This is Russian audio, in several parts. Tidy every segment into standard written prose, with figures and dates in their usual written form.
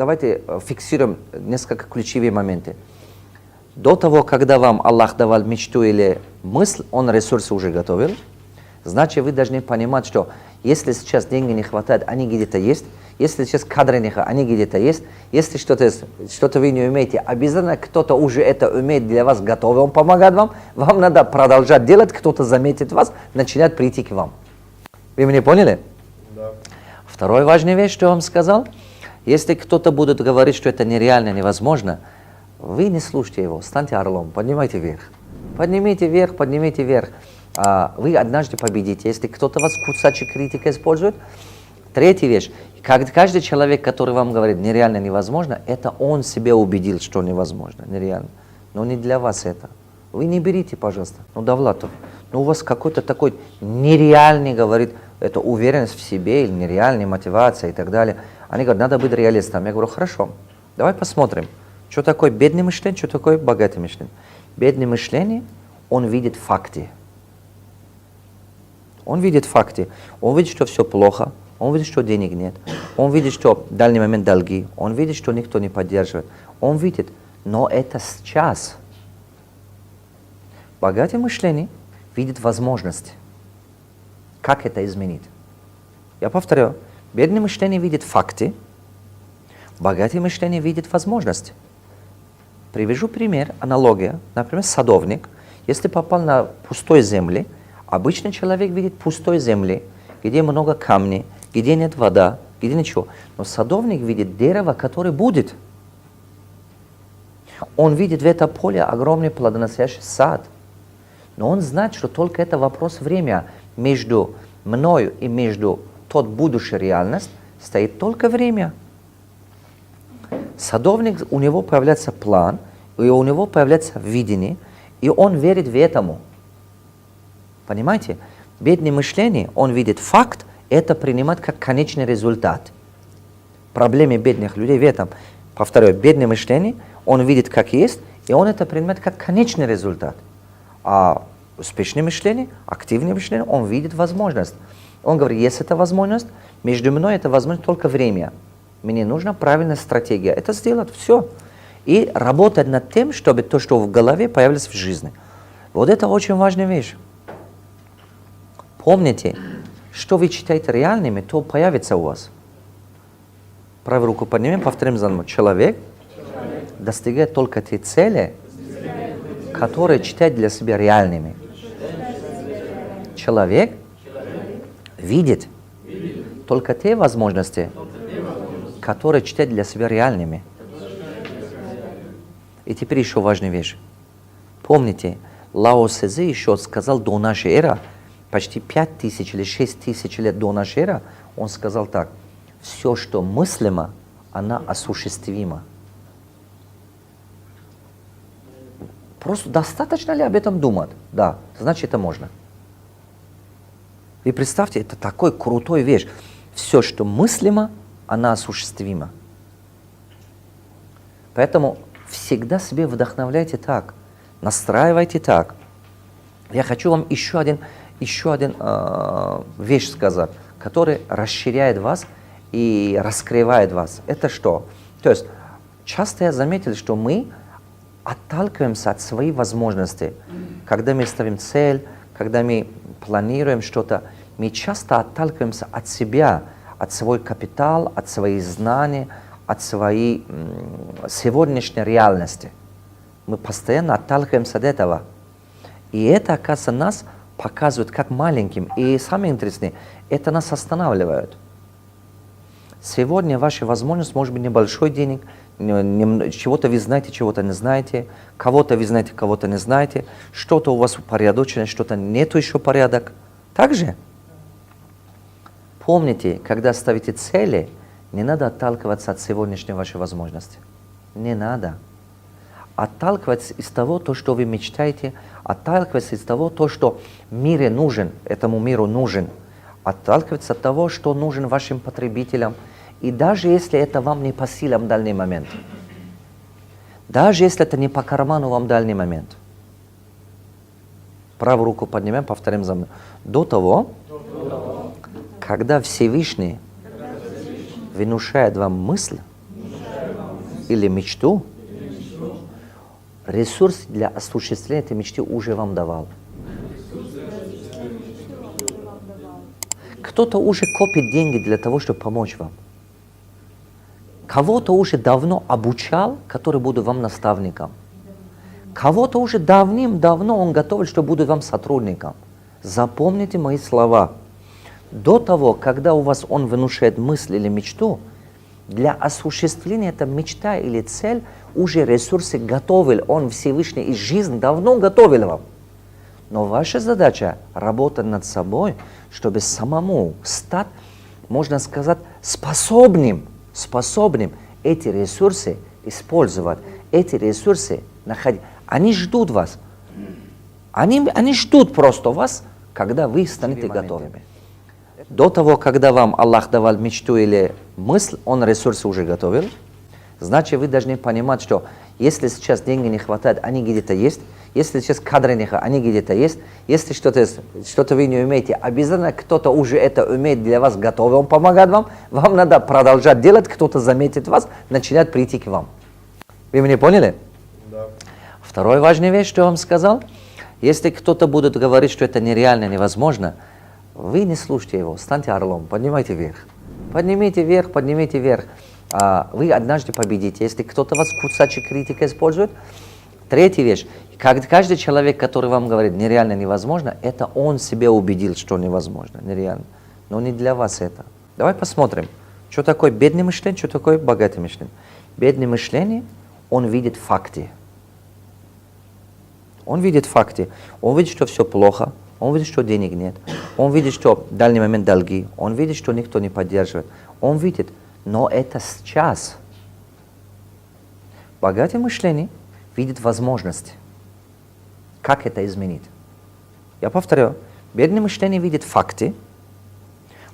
давайте фиксируем несколько ключевые моменты. До того, когда вам Аллах давал мечту или мысль, Он ресурсы уже готовил. Значит, вы должны понимать, что если сейчас деньги не хватает, они где-то есть. Если сейчас кадры не хватает, они где-то есть. Если что-то вы не умеете, обязательно кто-то уже это умеет для вас, готовый, он помогает вам. Вам надо продолжать делать, кто-то заметит вас, начинает прийти к вам. Вы меня поняли? Да. Вторая важная вещь, что я вам сказал. Если кто-то будет говорить, что это нереально, невозможно, вы не слушайте его, станьте орлом, поднимайте вверх. Поднимите вверх, поднимите вверх. Вы однажды победите. Если кто-то вас кусачек критика использует. Третья вещь. Каждый человек, который вам говорит нереально, невозможно, это он себе убедил, что невозможно, нереально. Но не для вас это. Вы не берите, пожалуйста. Ну, Давлатов, у вас какой-то такой нереальный, говорит, это уверенность в себе или нереальная мотивация и так далее. Они говорят, надо быть реалистом. Я говорю, хорошо, давай посмотрим, что такое бедное мышление, что такое богатое мышление. Бедное мышление, он видит факты. Он видит факты. Он видит, что все плохо. Он видит, что денег нет. Он видит, что в данный момент долги. Он видит, что никто не поддерживает. Он видит, но это сейчас. Богатое мышление видит возможности. Как это изменить? Я повторю. Бедное мышление видит факты. Богатое мышление видит возможности. Привяжу пример, аналогия. Например, садовник. Если попал на пустой земле, обычный человек видит пустой земли, где много камней, где нет вода, где ничего. Но садовник видит дерево, которое будет. Он видит в это поле огромный плодоносящий сад. Но он знает, что только это вопрос времени. Между мною и между тот будущей реальность стоит только время. Садовник, у него появляется план, и у него появляется видение, и он верит в этому. Понимаете? Бедное мышление, он видит факт, это принимает как конечный результат. Проблема бедных людей в этом. Повторяю, бедное мышление, он видит как есть, и он это принимает как конечный результат. А успешное мышление, активное мышление, он видит возможность. Он говорит, есть эта возможность, между мной это возможность только время. Мне нужна правильная стратегия. Это сделать все. И работать над тем, чтобы то, что в голове, появилось в жизни. Вот это очень важная вещь. Помните, что вы считаете реальными, то появится у вас. Правую руку поднимем, повторим за мной. Человек достигает только те цели, которые считает для себя реальными. Человек видит только те возможности, которые считает для себя реальными. И теперь еще важная вещь. Помните, Лао Цзэ еще сказал до нашей эры, почти 5000 или 6000 лет до нашей эры, он сказал так: все, что мыслимо, оно осуществимо. Просто достаточно ли об этом думать? Да, значит, это можно. И представьте, это такой крутой вещь. Все, что мыслимо, оно осуществимо. Поэтому всегда себе вдохновляйте так, настраивайте так. Я хочу вам еще один вещь сказать, который расширяет вас и раскрывает вас. Это что? То есть часто я заметил, что мы отталкиваемся от своих возможностей. Когда мы ставим цель, когда мы планируем что-то, мы часто отталкиваемся от себя, от свой капитал, от своих знаний, от своей сегодняшней реальности. Мы постоянно отталкиваемся от этого. И это, оказывается, нас показывает как маленьким. И самое интересное, это нас останавливает. Сегодня ваша возможность может быть небольшой денег, чего-то вы знаете, чего-то не знаете, кого-то вы знаете, кого-то не знаете, что-то у вас упорядочено, что-то нету еще порядок. Так же? Помните, когда ставите цели, не надо отталкиваться от сегодняшней вашей возможности. Не надо. Отталкиваться из того, что вы мечтаете, отталкиваться из того, что мире нужен, этому миру нужен. Отталкиваться от того, что нужен вашим потребителям. И даже если это вам не по силам в данный момент. Даже если это не по карману вам в данный момент. Правую руку поднимем, повторим за мной. До того, когда Всевышний внушает вам мысль, или мечту, ресурс для осуществления этой мечты уже вам давал. Кто-то уже копит деньги для того, чтобы помочь вам. Кого-то уже давно обучал, который будет вам наставником. Кого-то уже давным-давно он готовит, что будет вам сотрудником. Запомните мои слова. До того, когда у вас он внушает мысль или мечту, для осуществления этой мечта или цель уже ресурсы готовил он Всевышний, и жизнь давно готовил вам. Но ваша задача работать над собой, чтобы самому стать, можно сказать, способным эти ресурсы использовать, эти ресурсы находить. Они ждут вас. Они ждут просто вас, когда вы станете готовыми. До того, когда вам Аллах давал мечту или мысль, Он ресурсы уже готовил. Значит, вы должны понимать, что если сейчас деньги не хватает, они где-то есть. Если сейчас кадры не хватает, они где-то есть. Если что-то вы не умеете, обязательно кто-то уже это умеет для вас, готовый, он помогает вам. Вам надо продолжать делать, кто-то заметит вас, начинает прийти к вам. Вы меня поняли? Да. Вторая важная вещь, что я вам сказал. Если кто-то будет говорить, что это нереально, невозможно, вы не слушайте его, станьте орлом, поднимайте вверх. Поднимите вверх, поднимите вверх. Вы однажды победите. Если кто-то вас кусачек критика использует. Третья вещь. Каждый человек, который вам говорит нереально, невозможно, это он себе убедил, что невозможно, нереально. Но не для вас это. Давай посмотрим, что такое бедное мышление, что такое богатое мышление. Бедное мышление, он видит факты. Он видит факты. Он видит, что все плохо. Он видит, что денег нет. Он видит, что в данный момент долги. Он видит, что никто не поддерживает. Он видит, но это сейчас. Богатое мышление видит возможности. Как это изменить? Я повторю. Бедное мышление видит факты.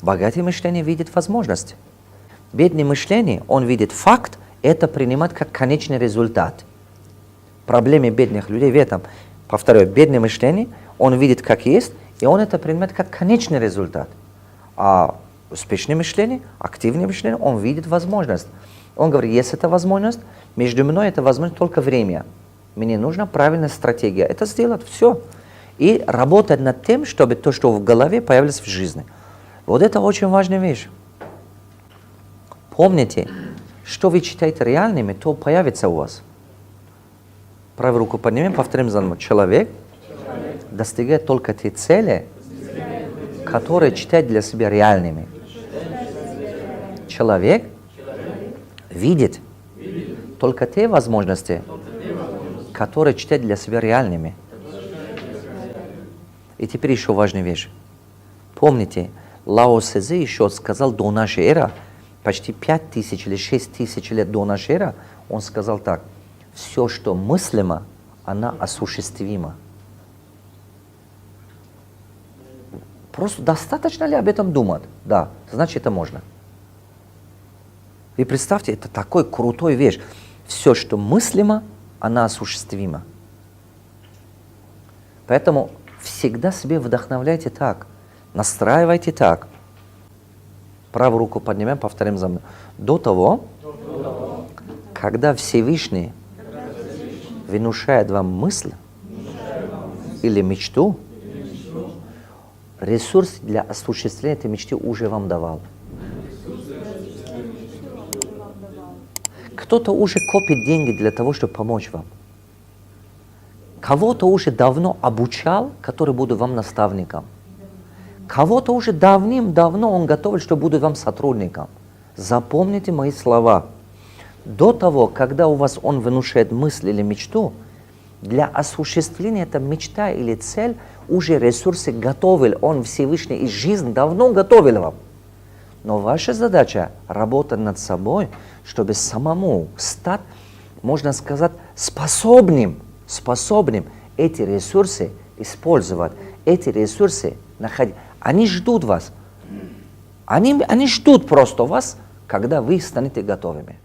Богатое мышление видит возможности. Бедное мышление, он видит факт, это принимает как конечный результат. Проблема бедных людей в этом. Повторяю, бедное мышление, он видит как есть, и он это принимает как конечный результат. А успешное мышление, активное мышление, он видит возможность. Он говорит, есть эта возможность, между мной это возможность только время. Мне нужна правильная стратегия. Это сделать все. И работать над тем, чтобы то, что в голове, появилось в жизни. Вот это очень важная вещь. Помните, что вы считаете реальными, то появится у вас. Правую руку поднимем, повторим за мной. Человек достигает только те цели, которые считает для себя реальными. Человек видит только те возможности, которые считает для себя реальными. И теперь еще важная вещь. Помните, Лао Цзэ еще сказал до нашей эры, почти 5000 или 6000 лет до нашей эры, он сказал так: все, что мыслимо, оно осуществимо. Просто достаточно ли об этом думать? Да, значит, это можно. И представьте, это такой крутой вещь. Все, что мыслимо, оно осуществимо. Поэтому всегда себе вдохновляйте так, настраивайте так. Правую руку поднимем, повторим за мной. До того, когда Всевышний внушает вам мысль или мечту, ресурс для осуществления этой мечты уже вам давал. Кто-то уже копит деньги для того, чтобы помочь вам. Кого-то уже давно обучал, который будет вам наставником. Кого-то уже давным-давно он готовит, что будет вам сотрудником. Запомните мои слова. До того, когда у вас он внушает мысль или мечту, для осуществления этой мечта или цель уже ресурсы готовил он Всевышний, и жизнь давно готовил вам. Но ваша задача работать над собой, чтобы самому стать, можно сказать, способным эти ресурсы использовать, эти ресурсы находить. Они ждут вас. Они ждут просто вас, когда вы станете готовыми.